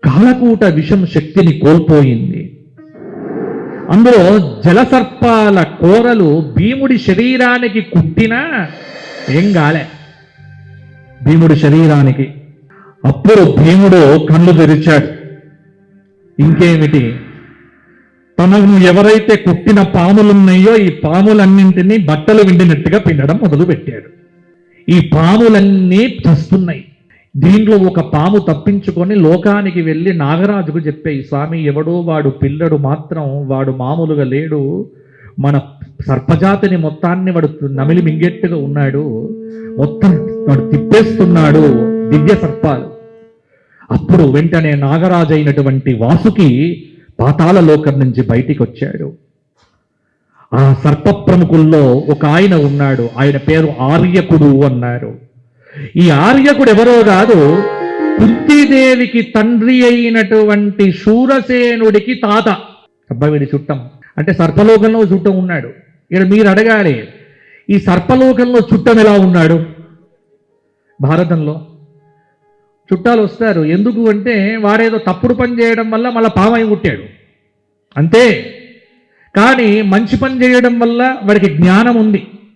కాలకూట విషం శక్తిని కోల్పోయింది. అందులో జలసర్పాల కోరలు భీముడి శరీరానికి కుట్టినా ఏం గాలే భీముడి శరీరానికి. అప్పుడు భీముడు కళ్ళు తెరిచాడు. ఇంకేమిటి, తనను ఎవరైతే కుట్టిన పాములున్నాయో ఈ పాములన్నింటినీ బట్టలు విండినట్టుగా పిండడం మొదలుపెట్టాడు. ఈ పాములన్నీ చస్తున్నాయి. దీంట్లో ఒక పాము తప్పించుకొని లోకానికి వెళ్ళి నాగరాజుకు చెప్పాయి, స్వామి ఎవడో వాడు పిల్లడు మాత్రం వాడు మామూలుగా లేడు, మన సర్పజాతిని మొత్తాన్ని వాడు నమిలి మింగెట్టుగా ఉన్నాడు, మొత్తం వాడు తిప్పేస్తున్నాడు దివ్య సర్పాలు. అప్పుడు వెంటనే నాగరాజు అయినటువంటి వాసుకి పాతాళ లోకం నుంచి బయటికి వచ్చాడు. ఆ సర్ప ప్రముఖుల్లో ఒక ఆయన ఉన్నాడు, ఆయన పేరు ఆర్యకుడు అన్నారు. ఈ ఆర్యకుడు ఎవరో కాదు, కుంతీదేవికి తండ్రి అయినటువంటి శూరసేనుడికి తాత. అబ్బాయిడి చుట్టం అంటే సర్పలోకంలో చుట్టం ఉన్నాడు. ఇక్కడ మీరు అడగాలి, ఈ సర్పలోకంలో చుట్టం ఎలా ఉన్నాడు? భారతంలో చుట్టాలు వస్తారు, ఎందుకు అంటే వాడేదో తప్పుడు పని చేయడం వల్ల మళ్ళీ పామై పుట్టాడు అంతే. కానీ మంచి పని చేయడం వల్ల వాడికి జ్ఞానం ఉంది.